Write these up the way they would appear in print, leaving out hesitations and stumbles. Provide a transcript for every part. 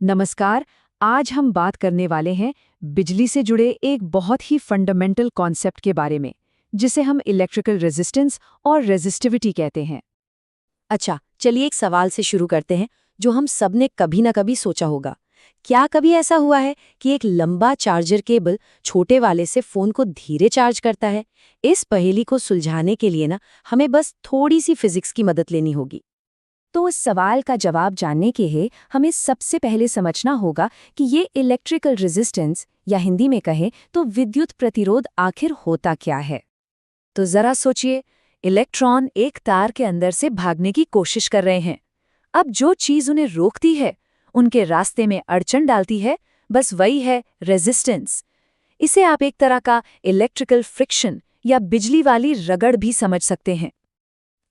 नमस्कार। आज हम बात करने वाले हैं बिजली से जुड़े एक बहुत ही फंडामेंटल कॉन्सेप्ट के बारे में, जिसे हम इलेक्ट्रिकल रेजिस्टेंस और रेजिस्टिविटी कहते हैं। अच्छा, चलिए एक सवाल से शुरू करते हैं जो हम सबने कभी ना कभी सोचा होगा। क्या कभी ऐसा हुआ है कि एक लंबा चार्जर केबल छोटे वाले से फोन को धीरे चार्ज करता है? इस पहेली को सुलझाने के लिए ना हमें बस थोड़ी सी फिजिक्स की मदद लेनी होगी। तो इस सवाल का जवाब जानने के लिए हमें सबसे पहले समझना होगा कि ये इलेक्ट्रिकल रेजिस्टेंस या हिंदी में कहें तो विद्युत प्रतिरोध आखिर होता क्या है। तो जरा सोचिए, इलेक्ट्रॉन एक तार के अंदर से भागने की कोशिश कर रहे हैं। अब जो चीज उन्हें रोकती है, उनके रास्ते में अड़चन डालती है, बस वही है रेजिस्टेंस। इसे आप एक तरह का इलेक्ट्रिकल फ्रिक्शन या बिजली वाली रगड़ भी समझ सकते हैं।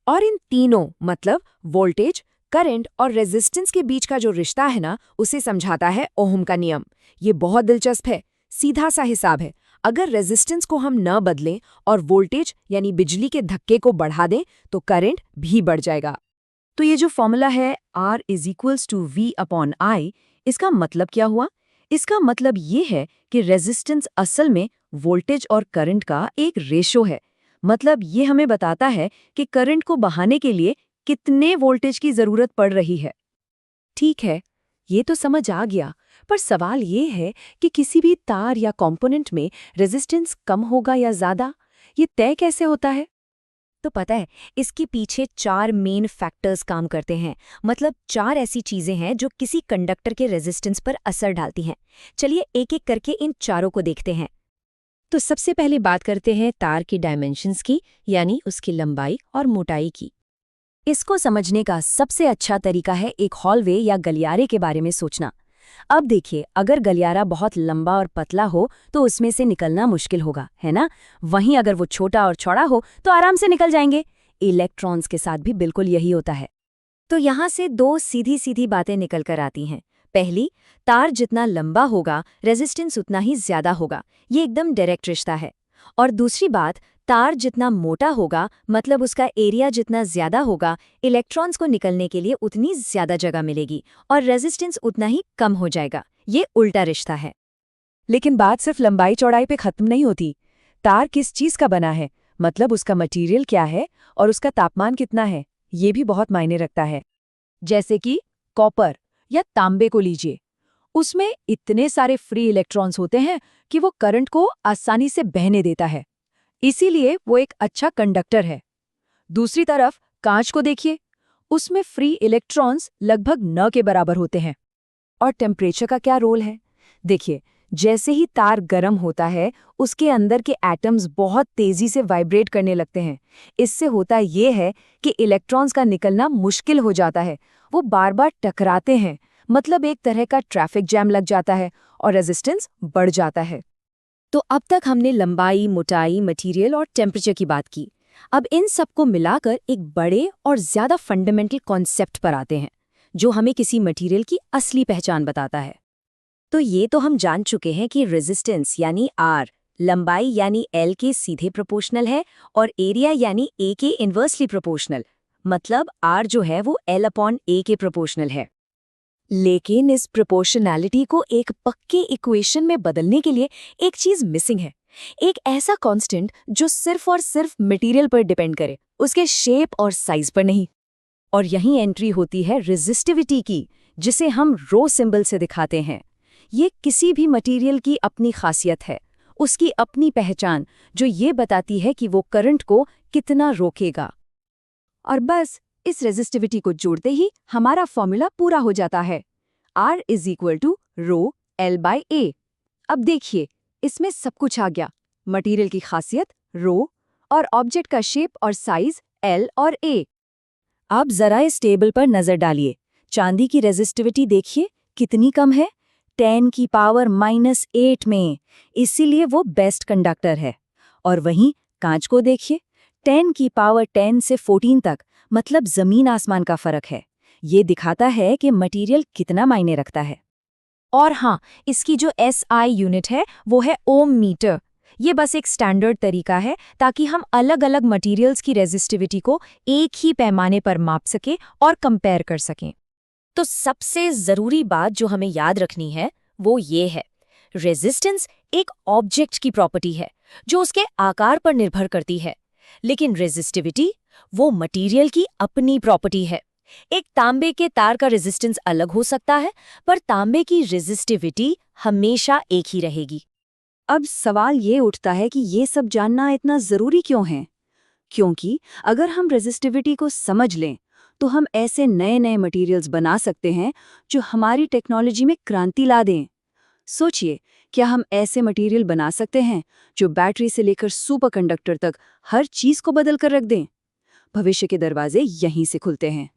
और इन तीनों मतलब वोल्टेज, करंट और रेजिस्टेंस के बीच का जो रिश्ता है ना, उसे समझाता है ओहम का नियम। ये बहुत दिलचस्प है, सीधा सा हिसाब है। अगर रेजिस्टेंस को हम न बदलें और वोल्टेज यानी बिजली के धक्के को बढ़ा दें तो करंट भी बढ़ जाएगा। तो ये जो फॉर्मूला है R = V/I, इसका मतलब क्या हुआ? इसका मतलब ये है कि रेजिस्टेंस असल में वोल्टेज और करंट का एक रेशो है। मतलब ये हमें बताता है कि करंट को बहाने के लिए कितने वोल्टेज की जरूरत पड़ रही है। ठीक है, ये तो समझ आ गया, पर सवाल ये है कि किसी भी तार या कंपोनेंट में रेजिस्टेंस कम होगा या ज्यादा, ये तय कैसे होता है? तो पता है, इसके पीछे 4 मेन फैक्टर्स काम करते हैं। मतलब 4 ऐसी चीजें हैं जो किसी कंडक्टर के रेजिस्टेंस पर असर डालती हैं। चलिए एक एक करके इन चारों को देखते हैं। तो सबसे पहले बात करते हैं तार की डायमेंशंस की, यानी उसकी लंबाई और मोटाई की। इसको समझने का सबसे अच्छा तरीका है एक हॉलवे या गलियारे के बारे में सोचना। अब देखिए, अगर गलियारा बहुत लंबा और पतला हो तो उसमें से निकलना मुश्किल होगा, है ना? वहीं अगर वो छोटा और चौड़ा हो तो आराम से निकल जाएंगे। इलेक्ट्रॉन्स के साथ भी बिल्कुल यही होता है। तो यहाँ से 2 सीधी सीधी बातें निकल कर आती हैं। पहली, तार जितना लंबा होगा रेजिस्टेंस उतना ही ज्यादा होगा, ये एकदम डायरेक्ट रिश्ता है। और दूसरी बात, तार जितना मोटा होगा मतलब उसका एरिया जितना ज्यादा होगा, इलेक्ट्रॉन्स को निकलने के लिए उतनी ज्यादा जगह मिलेगी और रेजिस्टेंस उतना ही कम हो जाएगा। ये उल्टा रिश्ता है। लेकिन बात सिर्फ लंबाई चौड़ाई पे खत्म नहीं होती। तार किस चीज का बना है, मतलब उसका मटेरियल क्या है और उसका तापमान कितना है, ये भी बहुत मायने रखता है। जैसे कि कॉपर या तांबे को लीजिए, उसमें इतने सारे फ्री इलेक्ट्रॉन्स होते हैं कि वो करंट को आसानी से बहने देता है, इसीलिए वो एक अच्छा कंडक्टर है। दूसरी तरफ कांच को देखिए, उसमें फ्री इलेक्ट्रॉन्स लगभग न के बराबर होते हैं। और टेम्परेचर का क्या रोल है? देखिए, जैसे ही तार गर्म होता है, उसके अंदर के एटम्स बहुत तेजी से वाइब्रेट करने लगते हैं। इससे होता ये है कि इलेक्ट्रॉन्स का निकलना मुश्किल हो जाता है। वो बार बार टकराते हैं, मतलब एक तरह का ट्रैफिक जैम लग जाता है और रेजिस्टेंस बढ़ जाता है। तो अब तक हमने लंबाई, मोटाई, मटेरियल और टेम्परेचर की बात की। अब इन सबको मिलाकर एक बड़े और ज्यादा फंडामेंटल कॉन्सेप्ट पर आते हैं, जो हमें किसी मटेरियल की असली पहचान बताता है। तो ये तो हम जान चुके हैं कि रेजिस्टेंस यानी R लंबाई यानी L के सीधे प्रोपोर्शनल है और एरिया यानी A के इन्वर्सली प्रोपोर्शनल। मतलब R जो है वो L/A के प्रोपोर्शनल है। लेकिन इस प्रोपोर्शनैलिटी को एक पक्के इक्वेशन में बदलने के लिए एक चीज मिसिंग है। एक ऐसा कांस्टेंट जो सिर्फ और सिर्फ मटेरियल पर डिपेंड करे, उसके शेप और साइज पर नहीं। और यहीं एंट्री होती है रेजिस्टिविटी की, जिसे हम रो सिंबल से दिखाते हैं। ये किसी भी मटेरियल की अपनी खासियत है, उसकी अपनी पहचान, जो ये बताती है कि वो करंट को कितना रोकेगा। और बस इस रेजिस्टिविटी को जोड़ते ही हमारा फॉर्मूला पूरा हो जाता है। R = ρL/A। अब देखिए, इसमें सब कुछ आ गया। मटेरियल की खासियत रो और ऑब्जेक्ट का शेप और साइज L और A। अब जरा इस टेबल पर नजर डालिए। चांदी की रेजिस्टिविटी देखिए कितनी कम है, 10⁻⁻8 में। इसीलिए वो बेस्ट कंडक्टर है। और वहीं कांच को देखिए, 10⁻10 से 14 तक, मतलब जमीन आसमान का फर्क है। ये दिखाता है कि मटेरियल कितना मायने रखता है। और हाँ, इसकी जो SI यूनिट है वो है ओम मीटर। ये बस एक स्टैंडर्ड तरीका है ताकि हम अलग-अलग मटेरियल्स की रेजिस्टिविटी को एक ही पैमाने पर माप सकें और कंपेयर कर सकें। तो सबसे जरूरी बात जो हमें याद रखनी है वो ये है, रेजिस्टेंस एक ऑब्जेक्ट की प्रॉपर्टी है जो उसके आकार पर निर्भर करती है, लेकिन रेजिस्टिविटी वो मटेरियल की अपनी प्रॉपर्टी है। एक तांबे के तार का रेजिस्टेंस अलग हो सकता है, पर तांबे की रेजिस्टिविटी हमेशा एक ही रहेगी। अब सवाल ये उठता है कि ये सब जानना इतना जरूरी क्यों है? क्योंकि अगर हम रेजिस्टिविटी को समझ लें तो हम ऐसे नए नए मटेरियल्स बना सकते हैं जो हमारी टेक्नोलॉजी में क्रांति ला दें। सोचिए, क्या हम ऐसे मटेरियल बना सकते हैं जो बैटरी से लेकर सुपरकंडक्टर तक हर चीज को बदल कर रख दें? भविष्य के दरवाजे यहीं से खुलते हैं।